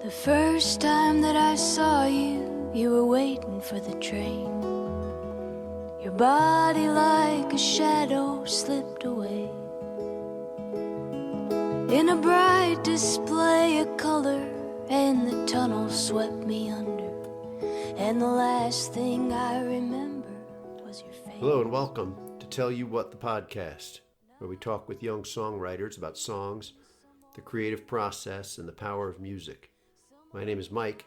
The first time that I saw you, you were waiting for the train. Your body like a shadow slipped away. In a bright display of color, and the tunnel swept me under. And the last thing I remember was your face. Hello and welcome to Tell You What, the podcast, where we talk with young songwriters about songs, the creative process, and the power of music. My name is Mike.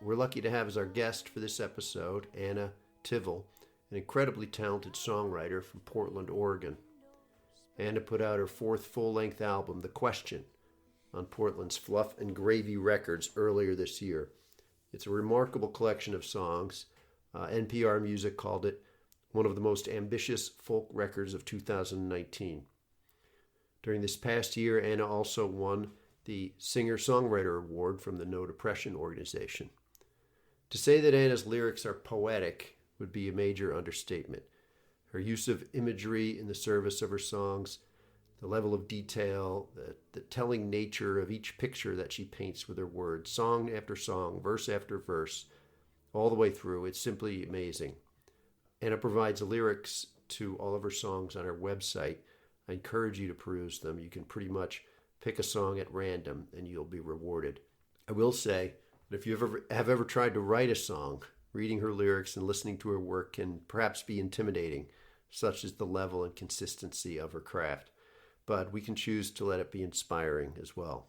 We're lucky to have as our guest for this episode, Anna Tivel, an incredibly talented songwriter from Portland, Oregon. Anna put out her fourth full-length album, The Question, on Portland's Fluff and Gravy Records earlier this year. It's a remarkable collection of songs. NPR Music called it one of the most ambitious folk records of 2019. During this past year, Anna also won the Singer-Songwriter Award from the No Depression organization. To say that Anna's lyrics are poetic would be a major understatement. Her use of imagery in the service of her songs, the level of detail, the telling nature of each picture that she paints with her words, song after song, verse after verse, all the way through, it's simply amazing. Anna provides lyrics to all of her songs on her website. I encourage you to peruse them. You can pretty much pick a song at random and you'll be rewarded. I will say that if you have ever tried to write a song, reading her lyrics and listening to her work can perhaps be intimidating, such as the level and consistency of her craft. But we can choose to let it be inspiring as well.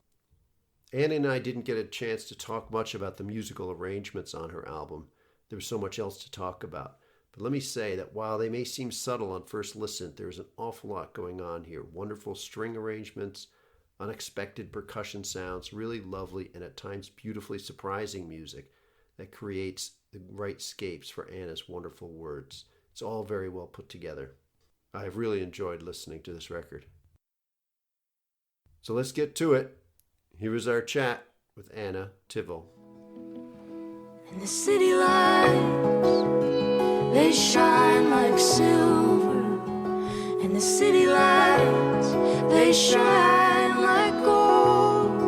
Anna and I didn't get a chance to talk much about the musical arrangements on her album. There was so much else to talk about. But let me say that while they may seem subtle on first listen, there's an awful lot going on here. Wonderful string arrangements, unexpected percussion sounds, really lovely and at times beautifully surprising music that creates the right scapes for Anna's wonderful words. It's all very well put together. I have really enjoyed listening to this record. So let's get to it. Here is our chat with Anna Tivel. And the city lights, they shine like silver. And the city lights, they shine like gold.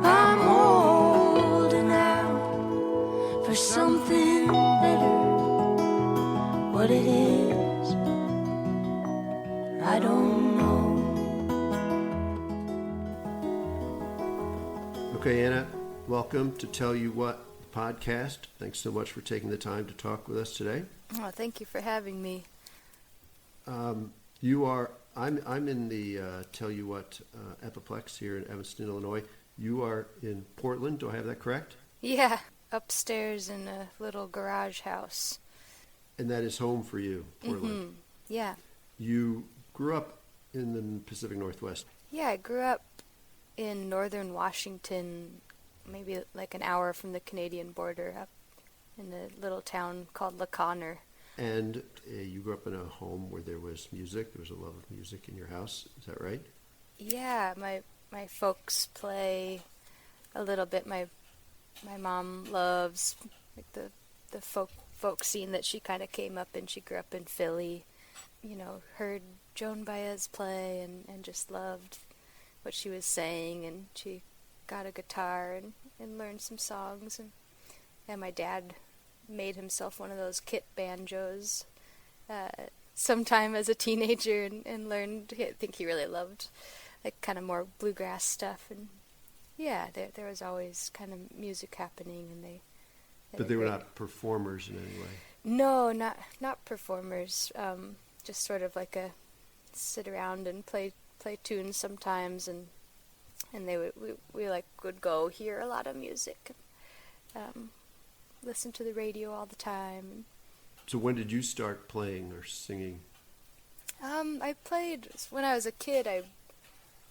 I'm holding out for something better. What it is, I don't know. Okay, Anna, welcome to Tell You What, the podcast. Thanks so much for taking the time to talk with us today. Oh, thank you for having me. I'm in the Tell You What Epiplex here in Evanston, Illinois. You are in Portland. Do I have that correct? Yeah, upstairs in a little garage house. And that is home for you, Portland. Mm-hmm. Yeah. You grew up in the Pacific Northwest. Yeah, I grew up in northern Washington, maybe like an hour from the Canadian border, up in a little town called La Conner. And you grew up in a home where there was music. There was a love of music in your house. Is that right? Yeah, my folks play a little bit. My mom loves like the folk scene that she kind of came up in. She grew up in Philly, heard Joan Baez play and just loved what she was saying, and she got a guitar and learned some songs, and my dad made himself one of those kit banjos sometime as a teenager and learned. I think he really loved like kind of more bluegrass stuff, and yeah, there was always kind of music happening, and But they were not performers in any way? No, not performers, just sort of like a sit around and play tunes sometimes, and we would go hear a lot of music, listen to the radio all the time. So when did you start playing or singing? I played when I was a kid.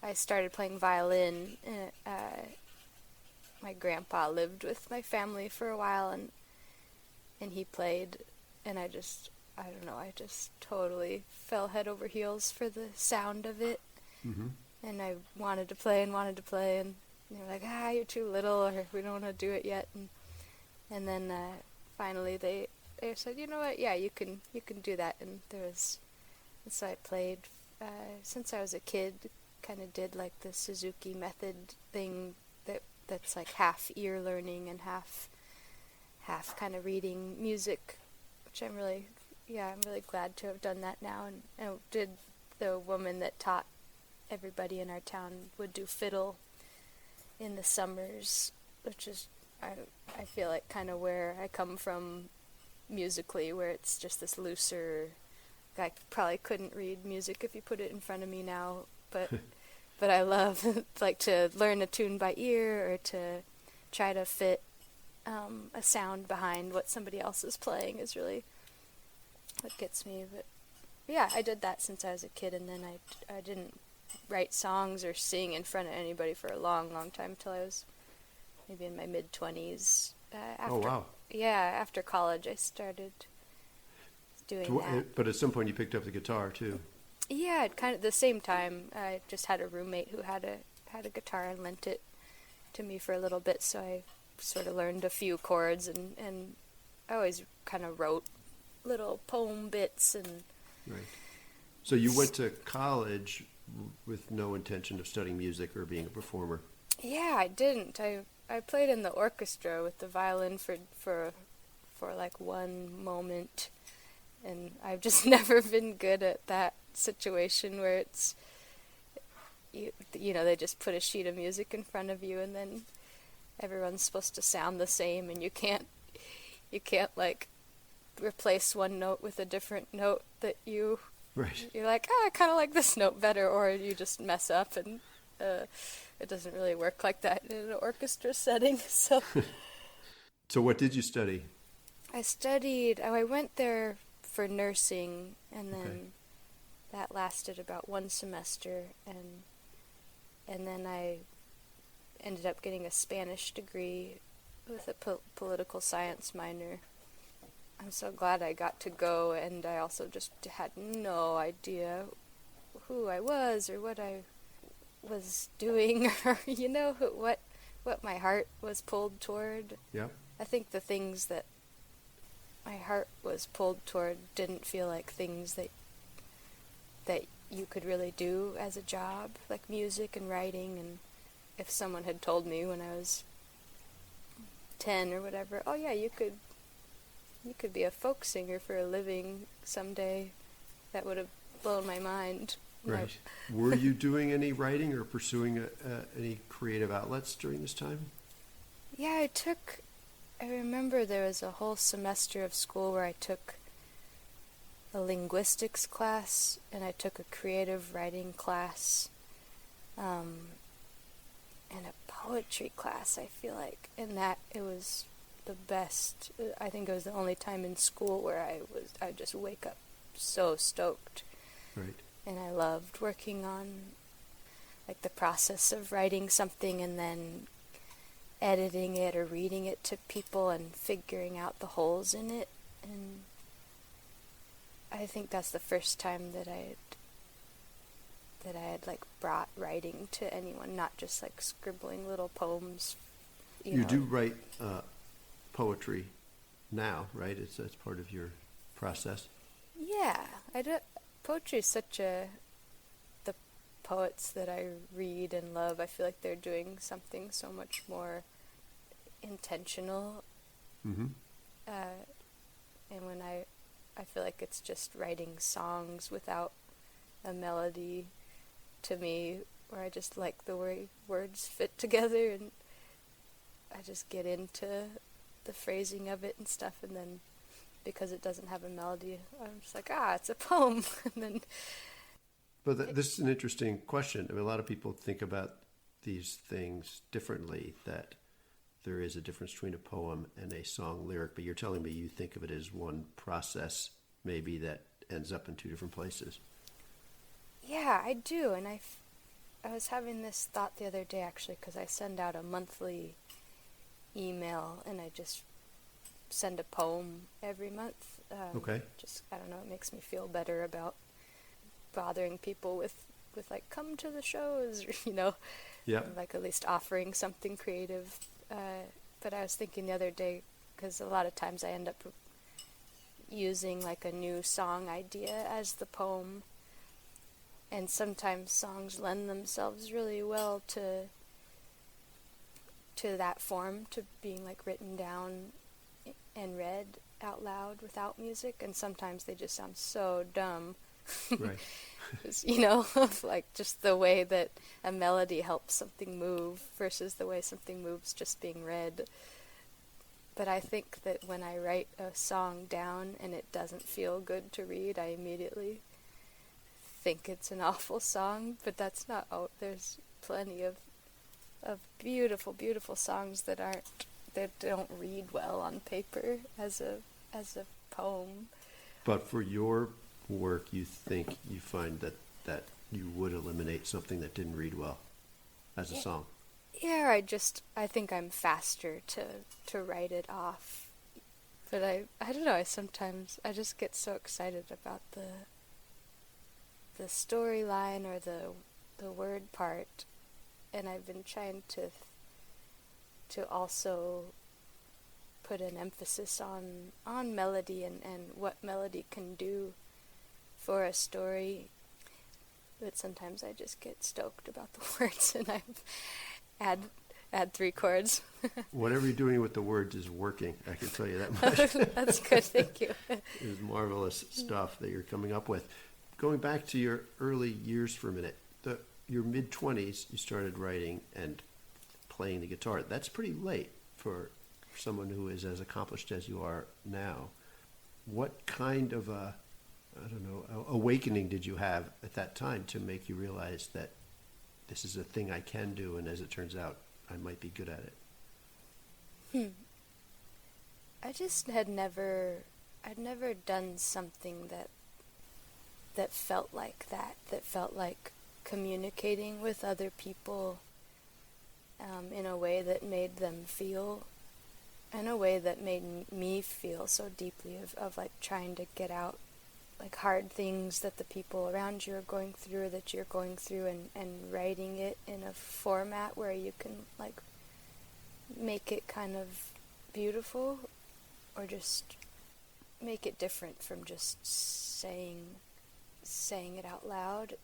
I started playing violin. My grandpa lived with my family for a while, and he played, and I just totally fell head over heels for the sound of it. Mm-hmm. And I wanted to play, and they were like, you're too little, or we don't want to do it yet. And then finally they said, you know what, yeah, you can do that. And so I played since I was a kid, kind of did like the Suzuki method thing that that's like half ear learning and half kind of reading music, which I'm really glad to have done that now. And the woman that taught everybody in our town would do fiddle in the summers, which is I feel like kind of where I come from musically, where it's just this looser. I probably couldn't read music if you put it in front of me now, but I love like to learn a tune by ear or to try to fit a sound behind what somebody else is playing is really what gets me. But yeah, I did that since I was a kid, and then I didn't write songs or sing in front of anybody for a long time until I was maybe in my mid-20s. Oh, wow. Yeah, after college I started doing that. But at some point you picked up the guitar too. Yeah, kind of the same time. I just had a roommate who had a guitar and lent it to me for a little bit, so I sort of learned a few chords, and I always kind of wrote little poem bits. And right. So you went to college with no intention of studying music or being a performer? Yeah, I didn't. I played in the orchestra with the violin for like one moment, and I've just never been good at that situation where it's you know, they just put a sheet of music in front of you and then everyone's supposed to sound the same, and you can't like replace one note with a different note that you're like, I kind of like this note better, or you just mess up, and it doesn't really work like that in an orchestra setting. So what did you study? I went there for nursing, and then that lasted about one semester, and then I ended up getting a Spanish degree with a political science minor. I'm so glad I got to go, and I also just had no idea who I was or what I was doing, or you know, what my heart was pulled toward. Yeah. I think the things that my heart was pulled toward didn't feel like things that you could really do as a job, like music and writing. And if someone had told me when I was 10 or whatever, oh yeah, you could be a folk singer for a living someday, that would have blown my mind. Right. Were you doing any writing or pursuing any creative outlets during this time? Yeah, I remember there was a whole semester of school where I took a linguistics class, and I took a creative writing class, and a poetry class, I feel like. And that, it was the best. I think it was the only time in school where I just wake up so stoked. Right. And I loved working on like the process of writing something and then editing it or reading it to people and figuring out the holes in it. And I think that's the first time that I had like brought writing to anyone, not just like scribbling little poems. You know. Do write poetry now, right? That's part of your process. Yeah, I do. Poetry is the poets that I read and love, I feel like they're doing something so much more intentional. Mm-hmm. And when I feel like it's just writing songs without a melody, to me, where I just like the way words fit together, and I just get into the phrasing of it and stuff, and then because it doesn't have a melody, I'm just like, it's a poem. And then. But this is an interesting question. I mean, a lot of people think about these things differently, that there is a difference between a poem and a song lyric, but you're telling me you think of it as one process, maybe, that ends up in two different places. Yeah, I do, and I was having this thought the other day, actually, because I send out a monthly email, and I just send a poem every month. Okay. Just, I don't know, it makes me feel better about bothering people with like, come to the shows, or, you know, like at least offering something creative. But I was thinking the other day, because a lot of times I end up using like a new song idea as the poem, and sometimes songs lend themselves really well to to that form, to being like written down and read out loud without music, and sometimes they just sound so dumb. Right. You know, like just the way that a melody helps something move versus the way something moves just being read. But I think that when I write a song down and it doesn't feel good to read, I immediately think it's an awful song. But that's not, there's plenty of beautiful, beautiful songs that don't read well on paper as a poem. But for your work, you find that you would eliminate something that didn't read well as a song. Yeah, I think I'm faster to write it off. But I don't know, I just get so excited about the storyline or the word part, and I've been trying to also put an emphasis on melody and what melody can do for a story. But sometimes I just get stoked about the words and I add 3 chords. Whatever you're doing with the words is working, I can tell you that much. That's good, thank you. It's marvelous stuff that you're coming up with. Going back to your early years for a minute, your mid-20s, you started writing and playing the guitar. That's pretty late for someone who is as accomplished as you are now. What kind of awakening did you have at that time to make you realize that this is a thing I can do, and as it turns out, I might be good at it? I just I'd never done something that felt like that felt like communicating with other people in a way that made them feel, in a way that made me feel so deeply of like trying to get out like hard things that the people around you are going through, or that you're going through, and writing it in a format where you can like make it kind of beautiful, or just make it different from just saying it out loud.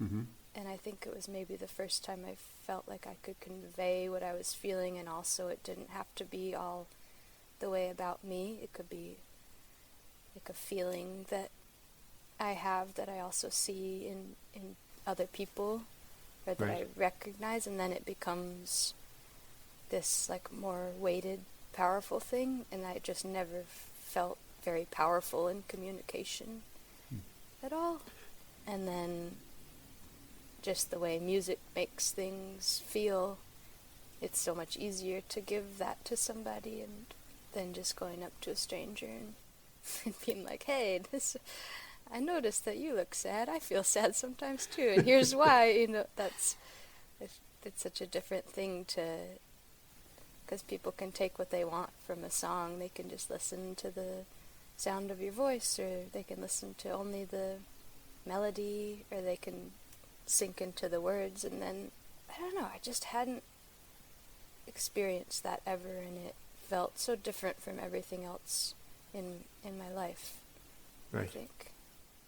Mm-hmm. And I think it was maybe the first time I felt like I could convey what I was feeling, and also it didn't have to be all the way about me. It could be like a feeling that I have that I also see in other people, or that Right. I recognize, and then it becomes this like more weighted, powerful thing, and I just never felt very powerful in communication at all. And then just the way music makes things feel, it's so much easier to give that to somebody and than just going up to a stranger and being like, hey, I noticed that you look sad. I feel sad sometimes too, and here's why. It's such a different thing because people can take what they want from a song. They can just listen to the sound of your voice, or they can listen to only the melody, or they can sink into the words, and then, I don't know, I just hadn't experienced that ever, and it felt so different from everything else in my life. Right. I think.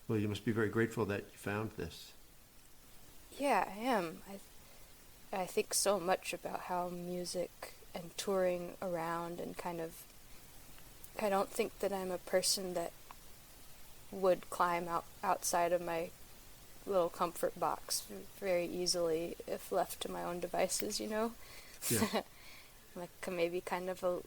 Well, you must be very grateful that you found this. Yeah, I am. I think so much about how music and touring around and kind of, I don't think that I'm a person that would climb outside of my little comfort box very easily if left to my own devices, you know? Yeah. Like maybe kind of a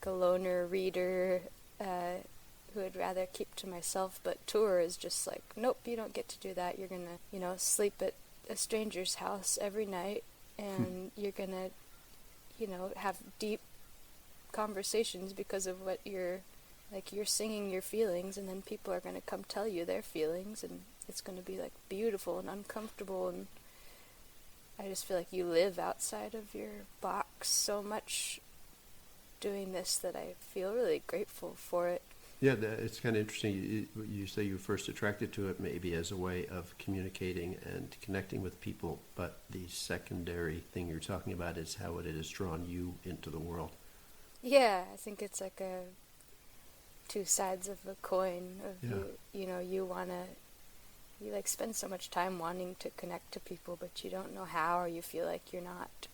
loner reader who would rather keep to myself, but tour is just like, nope, you don't get to do that. You're gonna, sleep at a stranger's house every night, and you're gonna, have deep conversations because of what you're singing your feelings, and then people are gonna come tell you their feelings, and it's gonna be like beautiful and uncomfortable, and I just feel like you live outside of your box so much doing this that I feel really grateful for it. Yeah, it's kind of interesting. You say you were first attracted to it maybe as a way of communicating and connecting with people, but the secondary thing you're talking about is how it has drawn you into the world. Yeah, I think it's like two sides of a coin. You spend so much time wanting to connect to people, but you don't know how, or you feel like you're not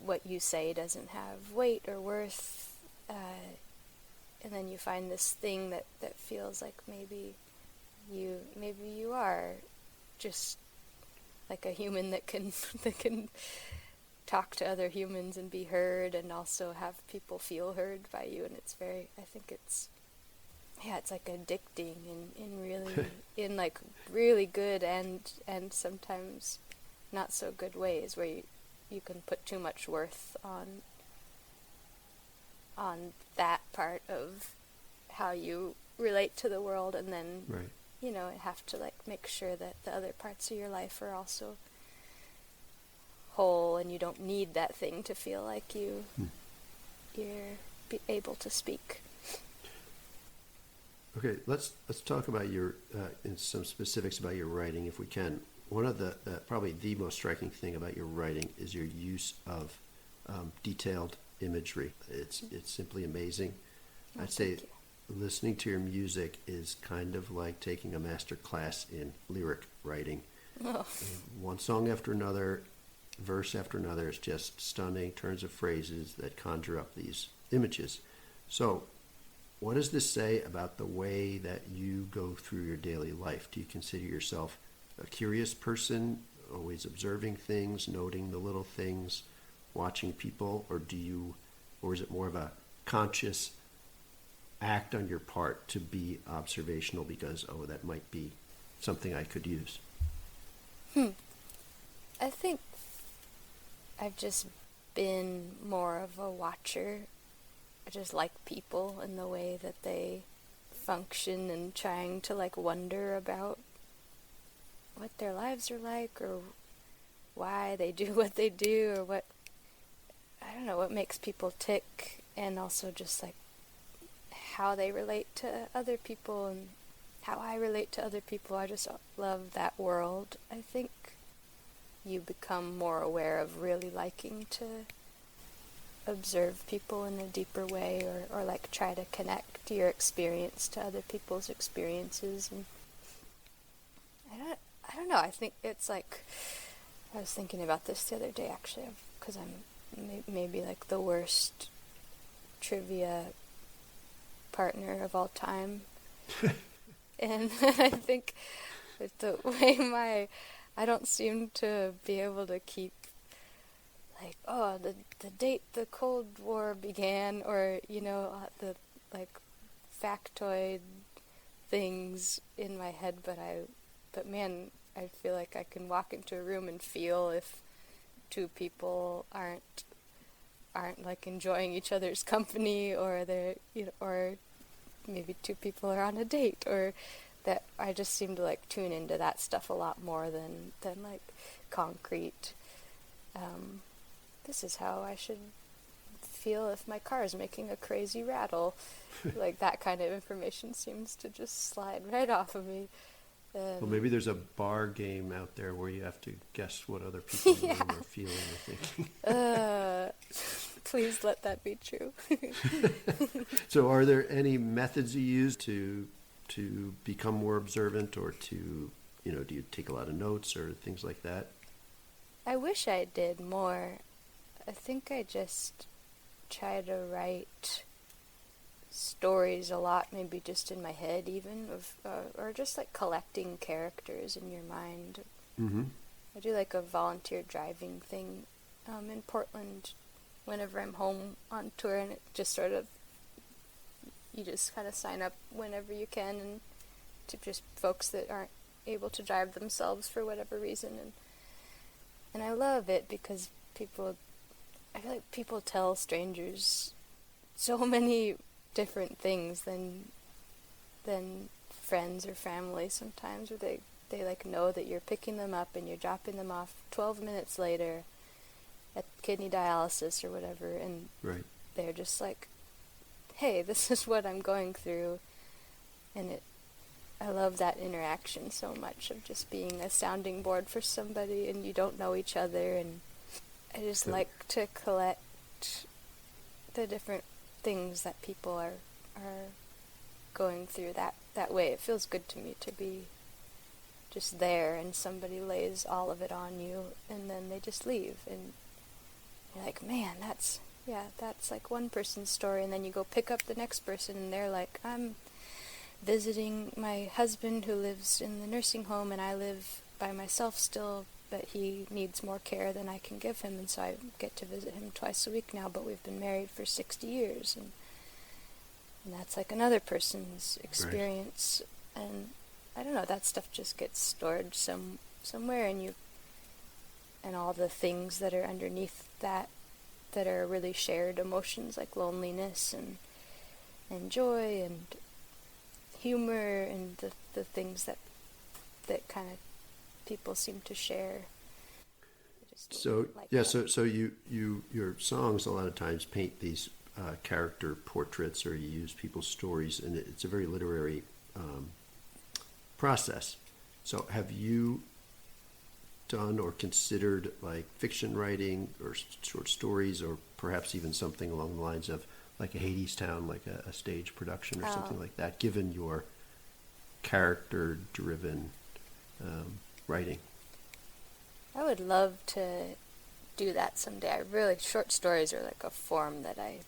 what you say doesn't have weight or worth, and then you find this thing that feels like maybe you are just like a human that can that can talk to other humans and be heard, and also have people feel heard by you. And it's very, I think it's like addicting in really in like really good and sometimes not so good ways, where you can put too much worth on that part of how you relate to the world, and then Right. Have to like make sure that the other parts of your life are also whole, and you don't need that thing to feel like you're able to speak. Okay, let's talk about your in some specifics about your writing, if we can. One of the probably the most striking thing about your writing is your use of detailed imagery. It's simply amazing. Oh, I'd say thank you. listening to your music is kind of like taking a master class in lyric writing. Oh. One song after another, verse after another, is just stunning turns of phrases that conjure up these images. So, what does this say about the way that you go through your daily life? Do you consider yourself a curious person, always observing things, noting the little things, watching people, or is it more of a conscious act on your part to be observational because, that might be something I could use? I think I've just been more of a watcher. I just like people and the way that they function, and trying to like wonder about what their lives are like, or why they do what they do, or what makes people tick, and also just like how they relate to other people and how I relate to other people. I just love that world. I think you become more aware of really liking to observe people in a deeper way, or like try to connect your experience to other people's experiences. And I don't know, I think it's like, I was thinking about this the other day actually, because I'm maybe like the worst trivia partner of all time. And I think with the way I don't seem to be able to keep like, the date the Cold War began, or the like factoid things in my head, but man, I feel like I can walk into a room and feel if two people aren't like enjoying each other's company, or they're or maybe two people are on a date, or that I just seem to like tune into that stuff a lot more than like concrete. This is how I should feel if my car is making a crazy rattle. Like that kind of information seems to just slide right off of me. Well, maybe there's a bar game out there where you have to guess what other people in the room are feeling or thinking. Please let that be true. So are there any methods you use to become more observant, or to, do you take a lot of notes or things like that? I wish I did more. I think I just try to write stories a lot, maybe just in my head even, or just like collecting characters in your mind. Mm-hmm. I do like a volunteer driving thing in Portland whenever I'm home on tour, and it just sort of, you just kind of sign up whenever you can, and to just folks that aren't able to drive themselves for whatever reason, and I love it because I feel like people tell strangers so many different things than friends or family sometimes, where they like know that you're picking them up and you're dropping them off 12 minutes later at kidney dialysis or whatever, and right. They're just like, hey, this is what I'm going through, and I love that interaction so much, of just being a sounding board for somebody, and you don't know each other, and I just like to collect the different things that people are going through that way. It feels good to me to be just there, and somebody lays all of it on you, and then they just leave, and You're like, man, that's like one person's story, and then you go pick up the next person, and they're like, I'm visiting my husband who lives in the nursing home, and I live by myself still, but he needs more care than I can give him, and so I get to visit him twice a week now, but we've been married for 60 years, and that's like another person's experience. Right. And I don't know, that stuff just gets stored somewhere, and all the things that are underneath that are really shared emotions, like loneliness and joy and humor, and the things that kind of people seem to share. So like yeah, so you your songs a lot of times paint these character portraits, or you use people's stories, and it's a very literary process. So have you done or considered like fiction writing or short stories, or perhaps even something along the lines of like a Hadestown, like a stage production or something like that, given your character-driven writing? I would love to do that someday. Short stories are like a form that I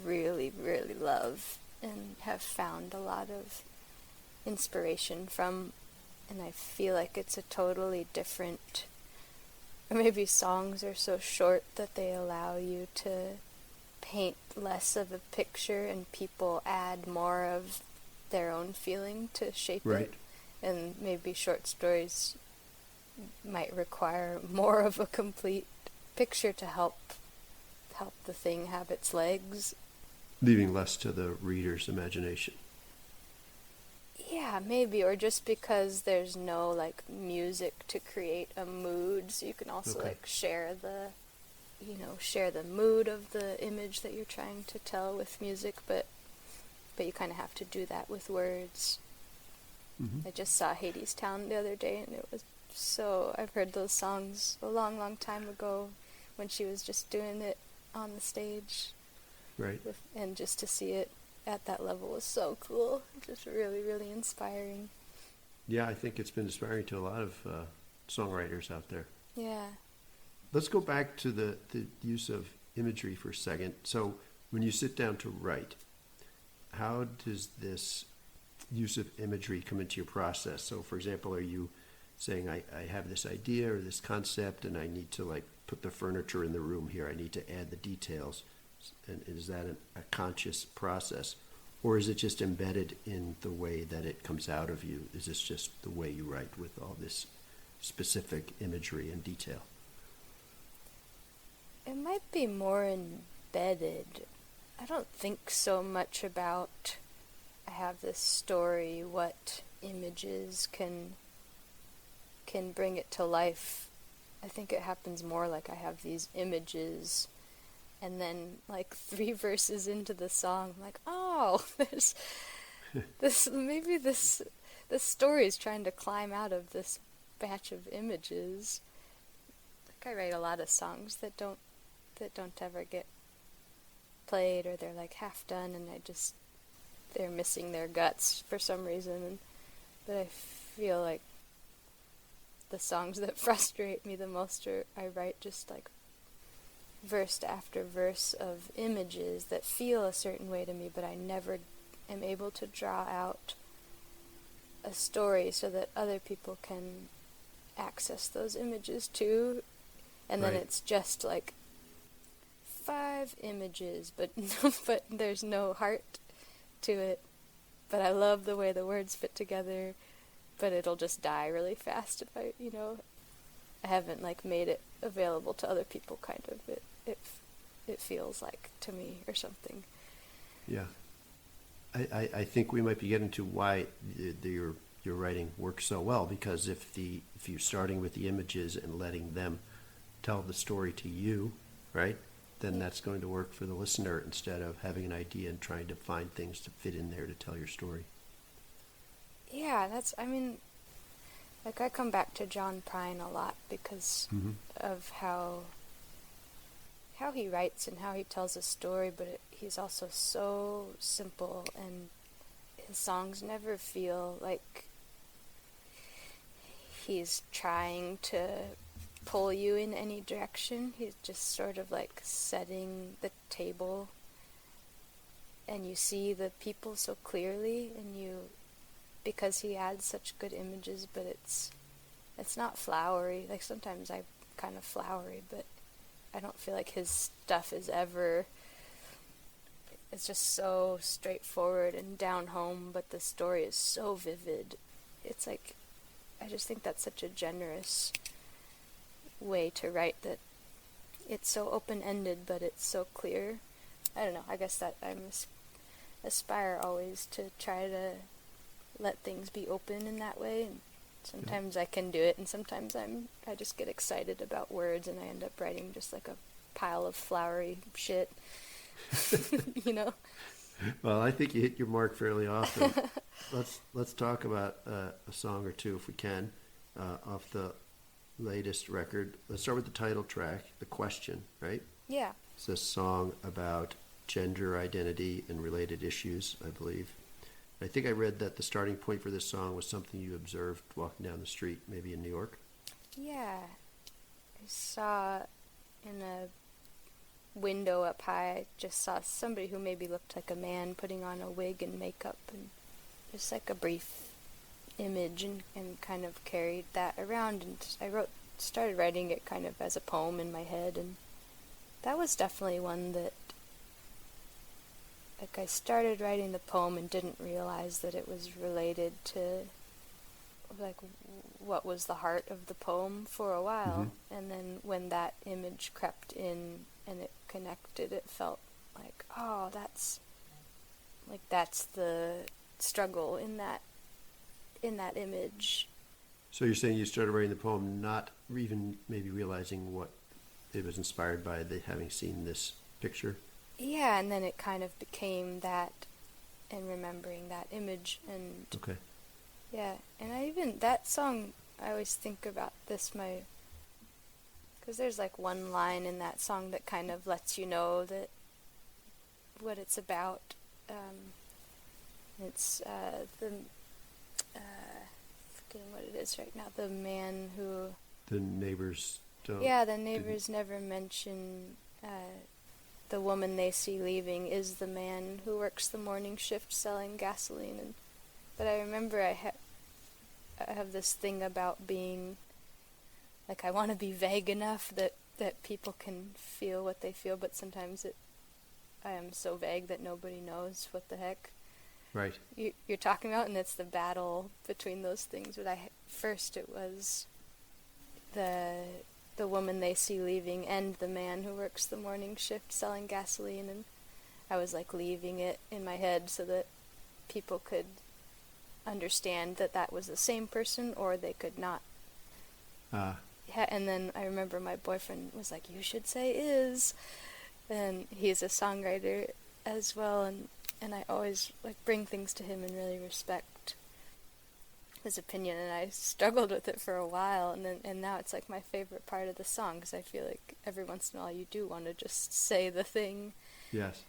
really, really love and have found a lot of inspiration from, and I feel like it's a totally different, or maybe songs are so short that they allow you to paint less of a picture, and people add more of their own feeling to shape it. And maybe short stories might require more of a complete picture to help the thing have its legs. Leaving less to the reader's imagination. Yeah, maybe, or just because there's no like music to create a mood, so you can also like share the mood of the image that you're trying to tell with music, but you kind of have to do that with words. Mm-hmm. I just saw Hadestown the other day, and it was I've heard those songs a long, long time ago when she was just doing it on the stage. Right. And just to see it at that level was so cool. Just really, really inspiring. Yeah, I think it's been inspiring to a lot of songwriters out there. Yeah. Let's go back to the use of imagery for a second. So when you sit down to write, how does this use of imagery come into your process? So, for example, are you saying, I have this idea or this concept, and I need to like put the furniture in the room here, I need to add the details, and is that a conscious process, or is it just embedded in the way that it comes out of you? Is this just the way you write with all this specific imagery and detail? It might be more embedded. I don't think so much about, I have this story, what images can bring it to life. I think it happens more like I have these images, and then like 3 verses into the song, I'm like, oh, there's this story is trying to climb out of this batch of images. Like I write a lot of songs that don't ever get played, or they're like half done, and they're missing their guts for some reason. But I feel like the songs that frustrate me the most I write just like verse after verse of images that feel a certain way to me, but I never am able to draw out a story so that other people can access those images too. And then it's just like 5 images, but there's no heart to it. But I love the way the words fit together, but it'll just die really fast if I haven't like made it available to other people, kind of. It feels like to me or something. Yeah. I think we might be getting to why your writing works so well, because if you're starting with the images and letting them tell the story to you, right, then that's going to work for the listener, instead of having an idea and trying to find things to fit in there to tell your story. Yeah, like I come back to John Prine a lot because of how he writes and how he tells a story, but he's also so simple, and his songs never feel like he's trying to pull you in any direction. He's just sort of like setting the table, and you see the people so clearly, and because he adds such good images, but it's not flowery. Like sometimes I'm kind of flowery, but I don't feel like his stuff is ever, it's just so straightforward and down home, but the story is so vivid. It's like, I just think that's such a generous way to write, that it's so open-ended, but it's so clear. I don't know, I guess that I aspire always to try to let things be open in that way, and sometimes I can do it, and sometimes I just get excited about words, and I end up writing just like a pile of flowery shit. You know? Well, I think you hit your mark fairly often. Let's talk about a song or two, if we can, off the latest record. Let's start with the title track, The Question, right? Yeah. It's a song about gender identity and related issues, I believe. I think I read that the starting point for this song was something you observed walking down the street, maybe in New York. Yeah. I saw in a window up high, I just saw somebody who maybe looked like a man putting on a wig and makeup, and just like a brief image, and kind of carried that around, and started writing it kind of as a poem in my head, and that was definitely one that, like, I started writing the poem and didn't realize that it was related to, like, what was the heart of the poem for a while, and then when that image crept in and it connected, it felt like, oh, that's the struggle in that image. So you're saying you started writing the poem not even maybe realizing what it was inspired by, having seen this picture? Yeah, and then it kind of became that, and remembering that image, and okay. Yeah, and that song, I always think about this, because there's like one line in that song that kind of lets you know that what it's about. It's forgetting what it is right now. The man who... The neighbors don't... Yeah, the neighbors never mention the woman they see leaving is the man who works the morning shift selling gasoline. But I remember I have this thing about being... Like, I want to be vague enough that people can feel what they feel, but sometimes I am so vague that nobody knows what the heck right you're talking about, and it's the battle between those things. But first it was the woman they see leaving and the man who works the morning shift selling gasoline, and I was like leaving it in my head so that people could understand that was the same person, or they could not. Yeah, and then I remember my boyfriend was like, you should say is, and he's a songwriter as well, and I always like bring things to him and really respect his opinion, and I struggled with it for a while, and now it's like my favorite part of the song, because I feel like every once in a while you do want to just say the thing. Yes.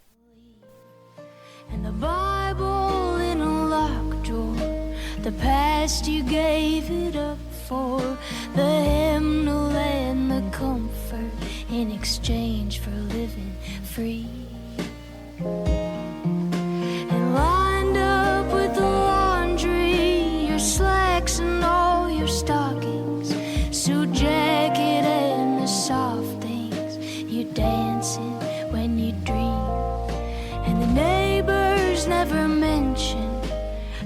And the Bible in a locked drawer, the past you gave it up for, the hymnal and the comfort in exchange for living free. And lined up with the laundry, your slacks and all your stockings, suit jacket and the soft things you dancing when you dream. And the neighbors never mention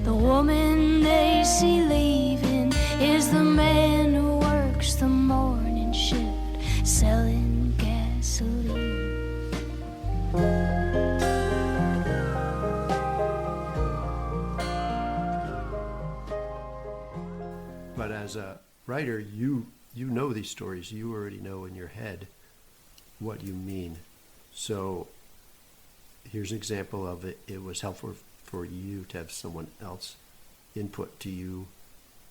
the woman they see leaving is the man who works the morning shift selling gasoline. But as a writer, you know these stories. You already know in your head what you mean. So here's an example of it. It was helpful for you to have someone else input. Do you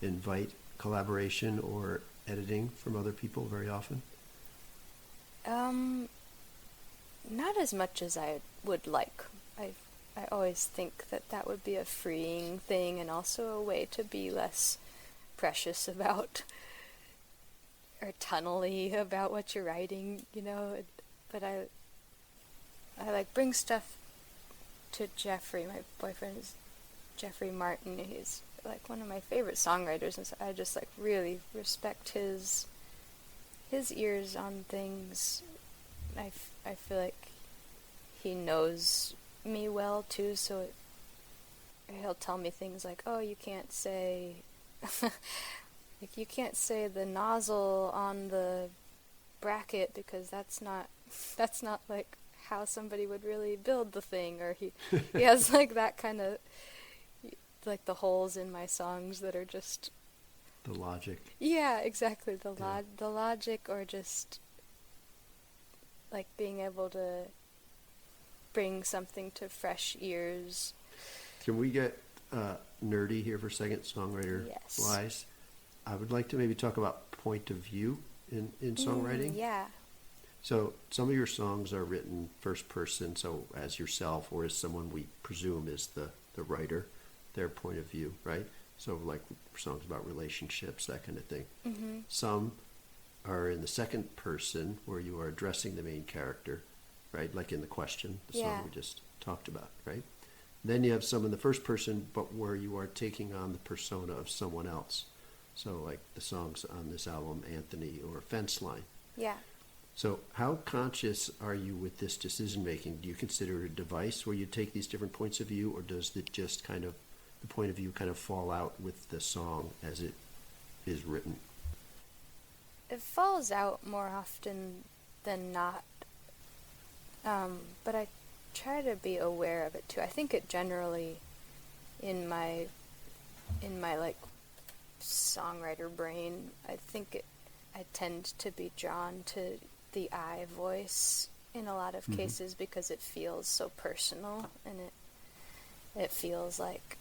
invite collaboration or editing from other people very often? Not as much as I would like. I always think that would be a freeing thing, and also a way to be less precious about or tunnely about what you're writing, you know. But I like bring stuff to Jeffrey. My boyfriend is Jeffrey Martin. He's like one of my favorite songwriters, and so I just like really respect his ears on things. I feel like he knows me well too, so he'll tell me things like, oh, you can't say like you can't say the nozzle on the bracket because that's not like how somebody would really build the thing. Or he has like that kind of, like the holes in my songs that are just The logic. yeah, exactly, the logic, or just like being able to bring something to fresh ears. Can we get nerdy here for a second, songwriter Yes. wise? I would like to maybe talk about point of view in songwriting. Yeah. So some of your songs are written first person, so as yourself or as someone we presume is the writer, their point of view, right? So like songs about relationships, that kind of thing. Mm-hmm. Some are in the second person where you are addressing the main character, right? Like in The Question, the song we just talked about, right? Then you have some in the first person, but where you are taking on the persona of someone else. So like the songs on this album, Anthony or Fence Line. Yeah. So how conscious are you with this decision making? Do you consider it a device where you take these different points of view, or does it just kind of, the point of view kind of fall out with the song as it is written? It falls out more often than not, but I try to be aware of it too. I think it generally, in my like songwriter brain, I tend to be drawn to the I voice in a lot of cases because it feels so personal, and it feels like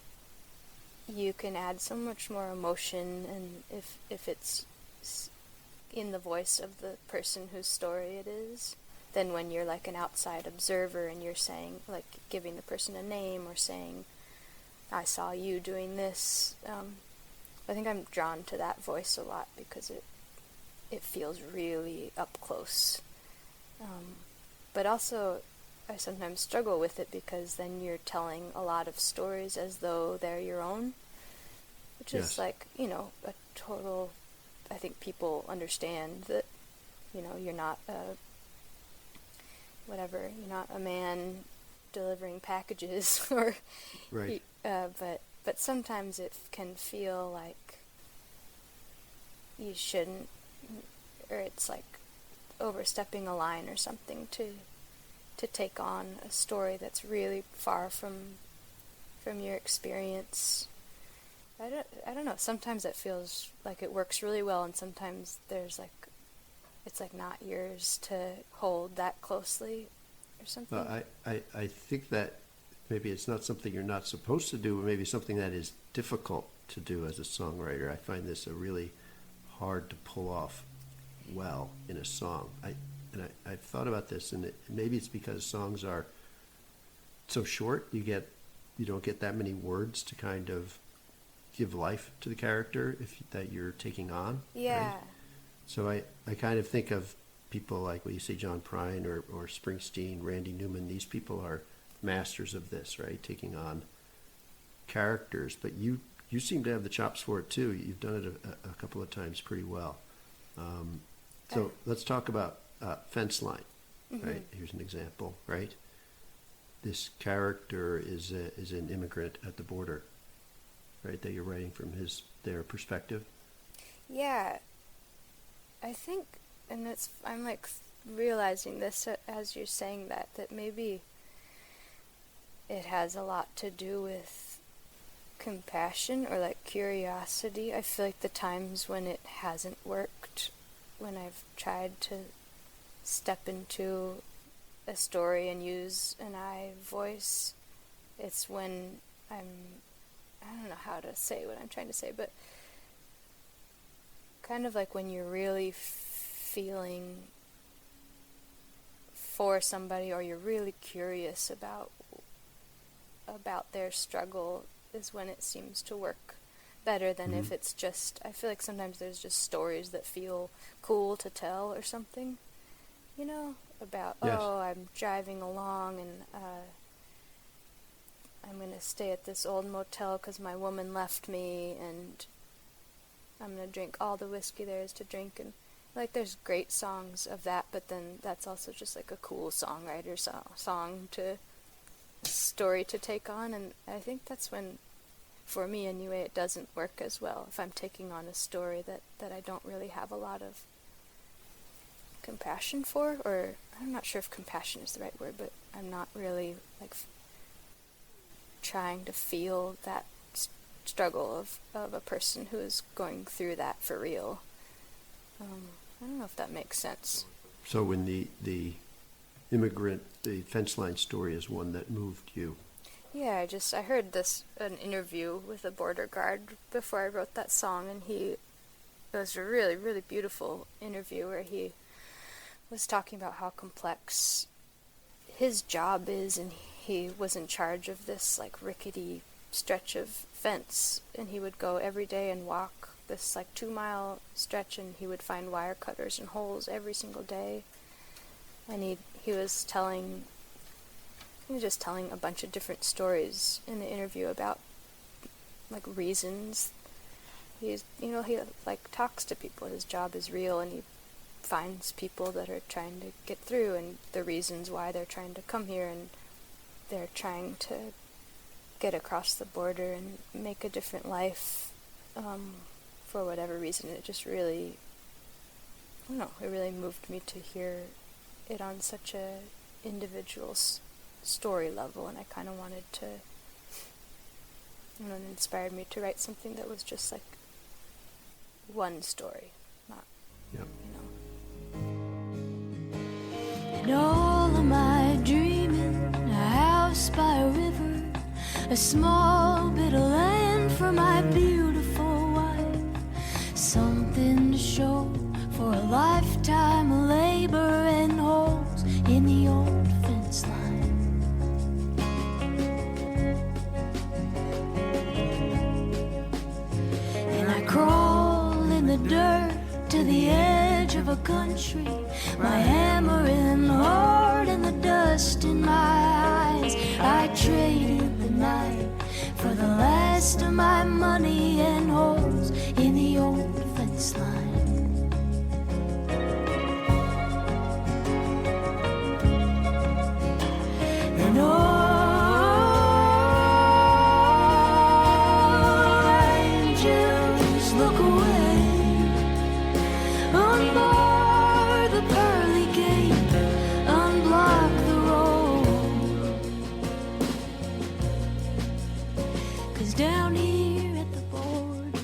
you can add so much more emotion, and if it's in the voice of the person whose story it is, than when you're like an outside observer and you're saying, like, giving the person a name or saying, I saw you doing this. I think I'm drawn to that voice a lot because it feels really up close. But also, I sometimes struggle with it because then you're telling a lot of stories as though they're your own, which is like, you know, a total, I think people understand that, you know, you're not you're not a man delivering packages or, right. But sometimes it can feel like you shouldn't, or it's like overstepping a line or something to take on a story that's really far from your experience. I don't know. Sometimes it feels like it works really well, and sometimes there's like, it's like not yours to hold that closely or something. I think that maybe it's not something you're not supposed to do, but maybe something that is difficult to do as a songwriter. I find this a really hard to pull off well in a song. I've thought about this, and maybe it's because songs are so short. You don't get that many words to kind of give life to the character that you're taking on. Yeah. Right? So I kind of think of people like, well, you say John Prine or Springsteen, Randy Newman. These people are masters of this, right? Taking on characters. But you seem to have the chops for it too. You've done it a couple of times pretty well. So let's talk about Fence Line, right? Here's an example, right? This character is an immigrant at the border, right? That you're writing from their perspective. Yeah, I think, and I'm like realizing this as you're saying that maybe it has a lot to do with compassion or like curiosity. I feel like the times when it hasn't worked, when I've tried to step into a story and use an I voice, it's when I don't know how to say what I'm trying to say, but kind of like when you're really feeling for somebody, or you're really curious about their struggle, is when it seems to work better than if it's just, I feel like sometimes there's just stories that feel cool to tell or something, you know, about, Yes. oh, I'm driving along and I'm going to stay at this old motel because my woman left me, and I'm going to drink all the whiskey there is to drink. And like, there's great songs of that, but then that's also just like a cool songwriter song to story to take on. And I think that's when, for me anyway, it doesn't work as well if I'm taking on a story that I don't really have a lot of compassion for, or I'm not sure if compassion is the right word, but I'm not really like trying to feel that struggle of a person who is going through that for real. I don't know if that makes sense. So when the immigrant, the fence line story is one that moved you. Yeah, I heard an interview with a border guard before I wrote that song, and it was a really, really beautiful interview where he was talking about how complex his job is, and he was in charge of this like rickety stretch of fence, and he would go every day and walk this like 2-mile stretch, and he would find wire cutters and holes every single day. And he was just telling a bunch of different stories in the interview about like reasons. He like talks to people. His job is real, and he finds people that are trying to get through and the reasons why they're trying to come here, and they're trying to get across the border and make a different life for whatever reason. It just really, I don't know, it really moved me to hear it on such a individual story level, and I kind of wanted to, it inspired me to write something that was just like one story, not, Yep. And all of my dreaming, a house by a river, a small bit of land for my beautiful wife, something to show for a lifetime of labor and holes in the old fence line. And I crawl in the dirt to the edge of a country, my hammer and heart and the dust in my eyes. I traded the night for the last of my money and holes in the old fence line. And angels look away, unbar the pearly gate, unblock the road. 'Cause down here at the border,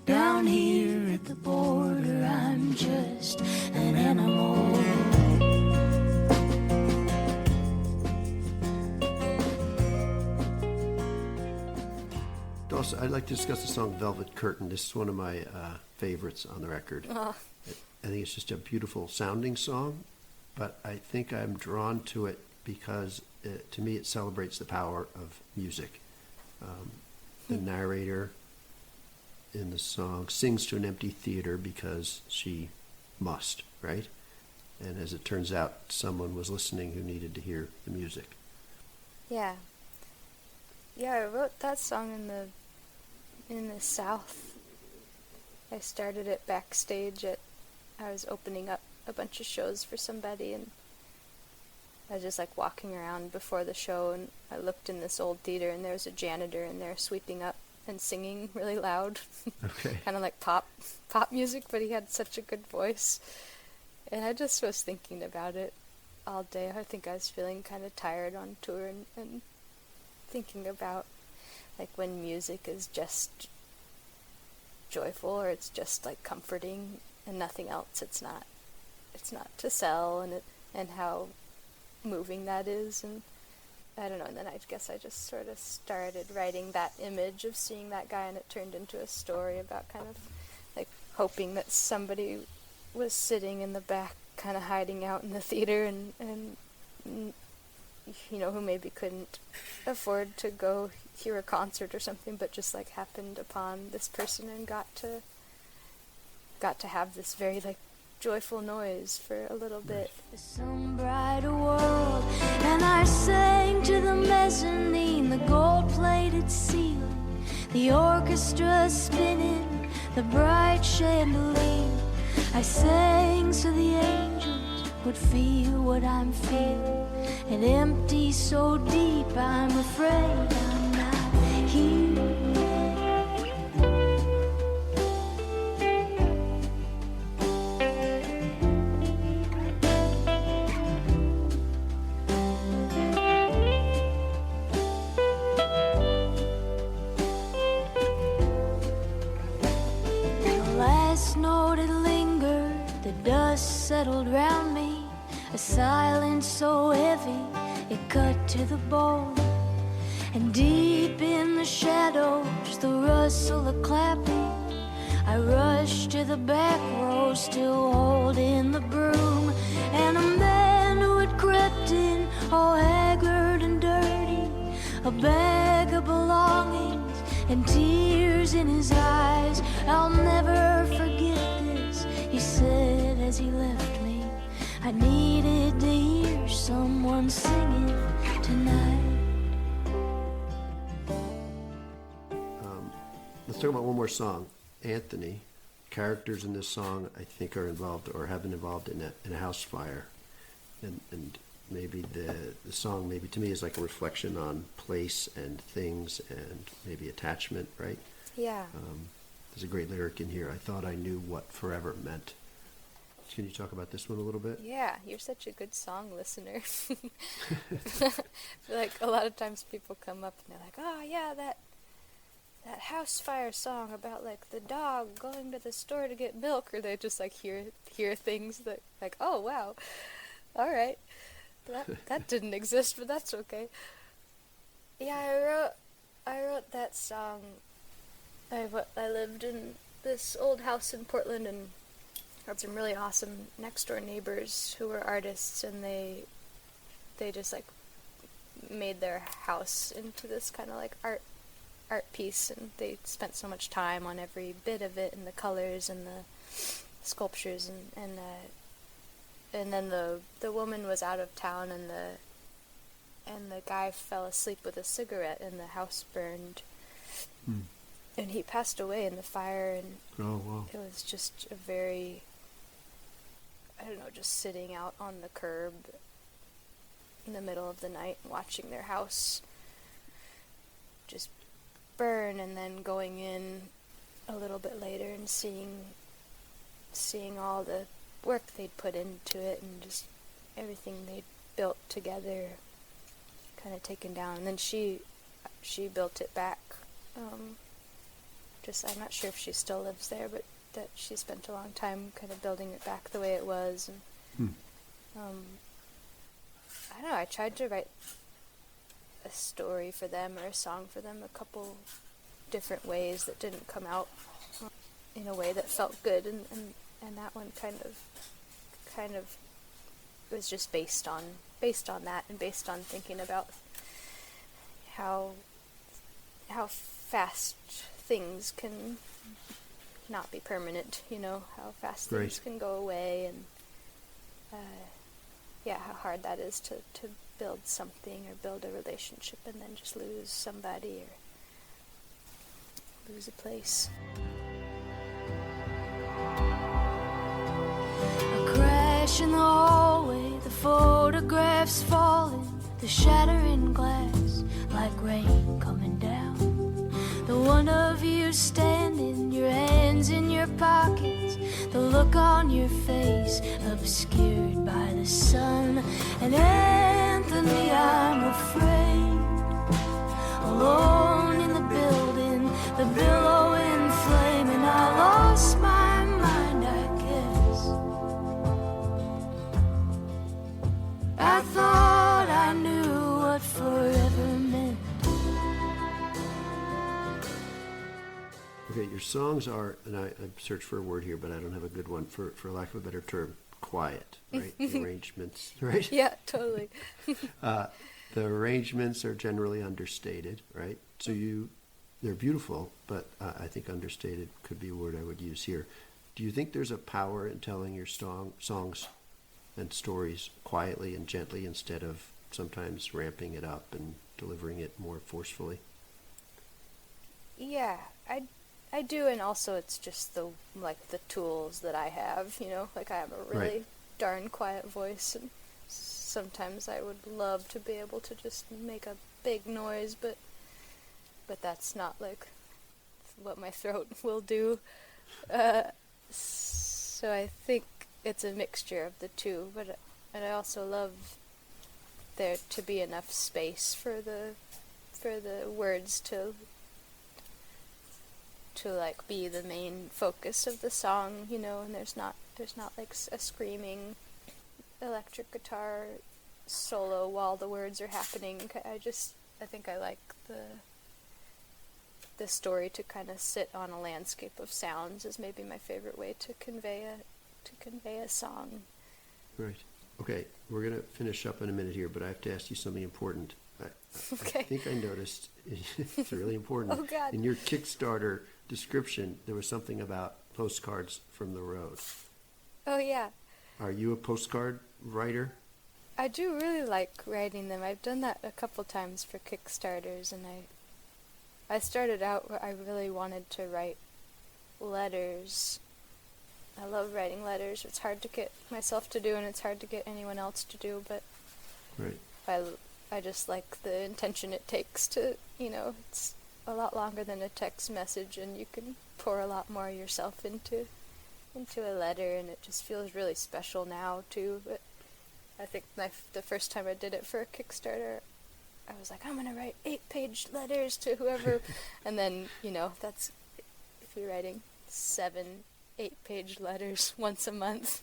down here at the border, I'm just an animal. Also, I'd like to discuss the song Velvet Curtain. This is one of my favorites on the record. Oh. I think it's just a beautiful sounding song, but I think I'm drawn to it because to me it celebrates the power of music. The narrator in the song sings to an empty theater because she must, right? And as it turns out, someone was listening who needed to hear the music. Yeah. Yeah, I wrote that song in the South. I started it backstage I was opening up a bunch of shows for somebody, and I was just like walking around before the show, and I looked in this old theater, and there was a janitor in there sweeping up and singing really loud. Okay. Kind of like pop music, but he had such a good voice. And I just was thinking about it all day. I think I was feeling kind of tired on tour, and thinking about like when music is just joyful, or it's just like comforting and nothing else. It's not to sell, and how moving that is. And I don't know, and then I guess I just sort of started writing that image of seeing that guy, and it turned into a story about kind of like hoping that somebody was sitting in the back kind of hiding out in the theater and who maybe couldn't afford to go hear a concert or something, but just like happened upon this person and got to have this very like joyful noise for a little bit. Some brighter world, and I sang to the mezzanine, the gold-plated ceiling, the orchestra spinning, the bright chandelier. I sang so the angels would feel what I'm feeling, and empty so deep I'm afraid I'm not here. Settled round me, a silence so heavy it cut to the bone, and deep in the shadows the rustle of clapping. I rushed to the back row, still holding the broom, and a man who had crept in, all haggard and dirty, a bag of belongings and tears in his eyes. I'll never forget this, he said as he left me. I needed to hear someone singing tonight. Let's talk about one more song. Anthony. Characters in this song, I think, are involved or have been involved in a house fire, and maybe the song, maybe to me, is like a reflection on place and things and maybe attachment, right? Yeah. There's a great lyric in here. I thought I knew what forever meant. Can you talk about this one a little bit? Yeah, you're such a good song listener. I feel like a lot of times people come up and they're like, oh yeah, that house fire song about like the dog going to the store to get milk, or they just like hear things that like, oh wow, all right, that didn't exist, but that's okay. Yeah, I wrote that song. I lived in this old house in Portland and had some really awesome next door neighbors who were artists, and they just like made their house into this kind of like art piece, and they spent so much time on every bit of it and the colors and the sculptures, and then the woman was out of town, and the guy fell asleep with a cigarette and the house burned. And he passed away in the fire, and oh, wow. It was just a very, I don't know, just sitting out on the curb in the middle of the night and watching their house just burn, and then going in a little bit later and seeing all the work they'd put into it and just everything they'd built together kind of taken down. And then she built it back. I'm not sure if she still lives there, but that she spent a long time kind of building it back the way it was. And I don't know, I tried to write a story for them or a song for them a couple different ways that didn't come out in a way that felt good, and that one kind of was just based on that, and based on thinking about how fast things can not be permanent, how fast things can go away, and how hard that is to build something or build a relationship and then just lose somebody or lose a place. A crash in the hallway, the photographs falling, the shattering glass like rain coming down. The one of you standing, your hands in your pockets, the look on your face obscured by the sun. And Anthony, I'm afraid, alone in the building, the billowing flame, and I lost my mind, I guess. I thought I knew what forever meant. Okay, your songs are, and I searched for a word here, but I don't have a good one, for lack of a better term, quiet, right? The arrangements, right? Yeah, totally. The arrangements are generally understated, right? So they're beautiful, but I think understated could be a word I would use here. Do you think there's a power in telling your songs and stories quietly and gently instead of sometimes ramping it up and delivering it more forcefully? Yeah, I do, and also it's just the tools that I have, like I have a really Right. darn quiet voice, and sometimes I would love to be able to just make a big noise, but that's not like what my throat will do. So I think it's a mixture of the two, and I also love there to be enough space for the words to like be the main focus of the song, and there's not like a screaming electric guitar solo while the words are happening. I think I like the story to kind of sit on a landscape of sounds is maybe my favorite way to convey a song. Right. Okay, we're going to finish up in a minute here, but I have to ask you something important. Okay. I think I noticed, it's really important, Oh, God. in your Kickstarter description, there was something about postcards from the road. Oh yeah, Are you a postcard writer? I do really like writing them. I've done that a couple times for Kickstarters, and I started out where I really wanted to write letters. I love writing letters. It's hard to get myself to do, and it's hard to get anyone else to do, but Right. I just like the intention it takes to, it's a lot longer than a text message, and you can pour a lot more yourself into a letter, and it just feels really special now too. But I think the first time I did it for a Kickstarter, I was like, I'm gonna write 8-page letters to whoever, and then that's if you're writing 7 8-page letters once a month,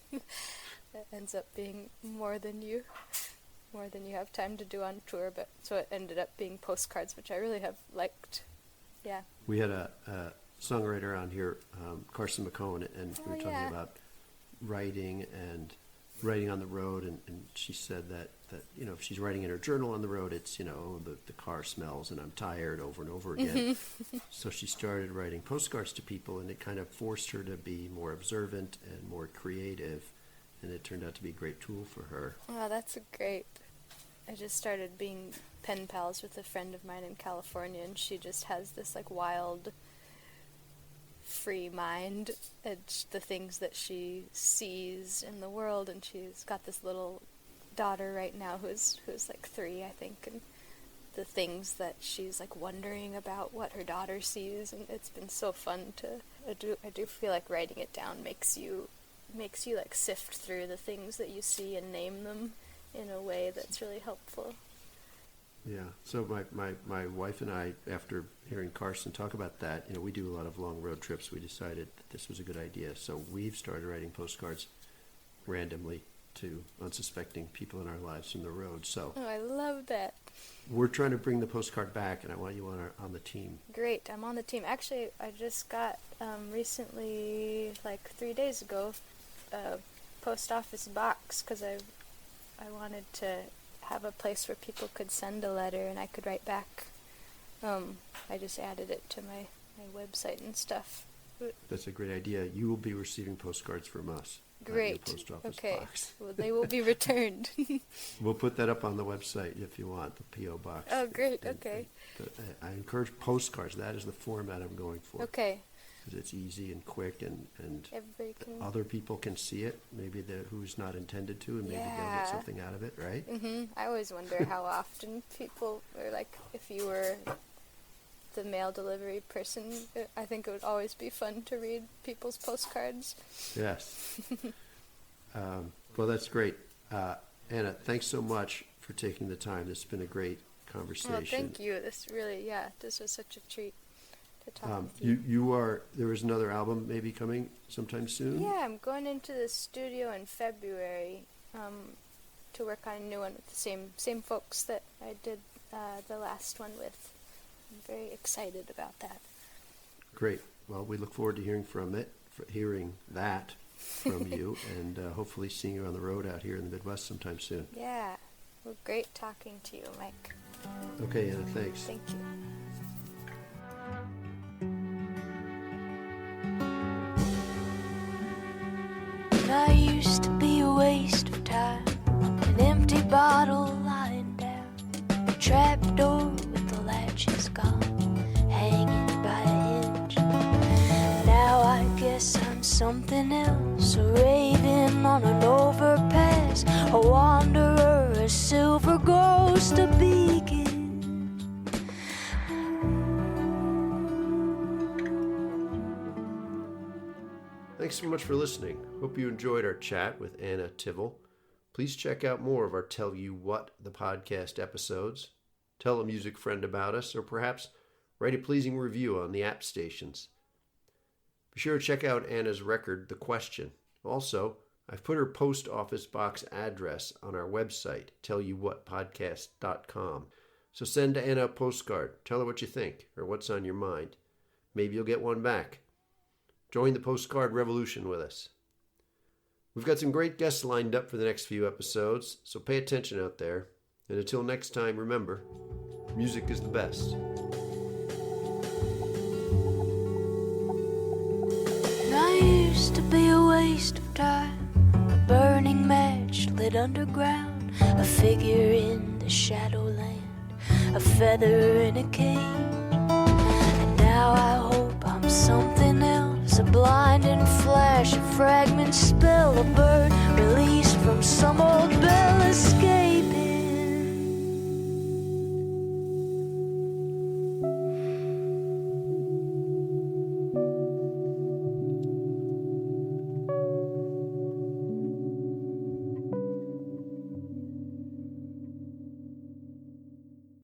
that ends up being more than you have time to do on tour. But so it ended up being postcards, which I really have liked. Yeah. We had a songwriter on here, Carson McCone, and we were talking yeah. about writing and writing on the road, and she said that if she's writing in her journal on the road, it's the car smells and I'm tired over and over again. So she started writing postcards to people, and it kind of forced her to be more observant and more creative, and it turned out to be a great tool for her. Oh, that's great. I just started being pen pals with a friend of mine in California, and she just has this like wild, free mind and the things that she sees in the world, and she's got this little daughter right now who's like 3, I think, and the things that she's like wondering about what her daughter sees, and it's been so fun to I do feel like writing it down makes you like sift through the things that you see and name them in a way that's really helpful. Yeah. So my wife and I, after hearing Carson talk about that, we do a lot of long road trips. We decided that this was a good idea. So we've started writing postcards randomly to unsuspecting people in our lives from the road. So Oh, I love that. we're trying to bring the postcard back, and I want you on the team. Great, I'm on the team. Actually, I just got recently, like 3 days ago, a post office box because I wanted to have a place where people could send a letter and I could write back. I just added it to my website and stuff. That's a great idea. You will be receiving postcards from us. Great. Post office Okay. box. Well, they will be returned. We'll put that up on the website if you want, the P.O. box. Oh, great. And- Okay. I encourage postcards. That is the format I'm going for. Okay. Because it's easy and quick, and Everybody can. other people can see it, maybe who's not intended to, and maybe they'll Yeah. get something out of it, right? I always wonder how often people, or like if you were the mail delivery person, I think it would always be fun to read people's postcards. Yes. Well, that's great. Anna, thanks so much for taking the time. This has been a great conversation. Well, thank you. This was such a treat to talk with you. There is another album maybe coming sometime soon? Yeah, I'm going into the studio in February to work on a new one with the same folks that I did the last one with. I'm very excited about that. Great. Well, we look forward to hearing that from you, and hopefully seeing you on the road out here in the Midwest sometime soon. Yeah. Well, great talking to you, Mike. Okay, Anna, thanks. Thank you. I used to be a waste of time, an empty bottle lying down, a trapdoor with the latches gone, hanging by a hinge. Now I guess I'm something else, a raven on an overpass, a wanderer, a silver ghost, a beacon. Thanks so much for listening. Hope you enjoyed our chat with Anna Tivel. Please check out more of our Tell You What, the podcast episodes. Tell a music friend about us, or perhaps write a pleasing review on the app stations. Be sure to check out Anna's record, The Question. Also, I've put her post office box address on our website, tellyouwhatpodcast.com. So send Anna a postcard. Tell her what you think or what's on your mind. Maybe you'll get one back. Join the postcard revolution with us. We've got some great guests lined up for the next few episodes, so pay attention out there. And until next time, remember, music is the best. I used to be a waste of time, a burning match lit underground, a figure in the shadowland, a feather in a cage. And now I hope I'm something else, a blinding flash, a fragment spell, a bird released from some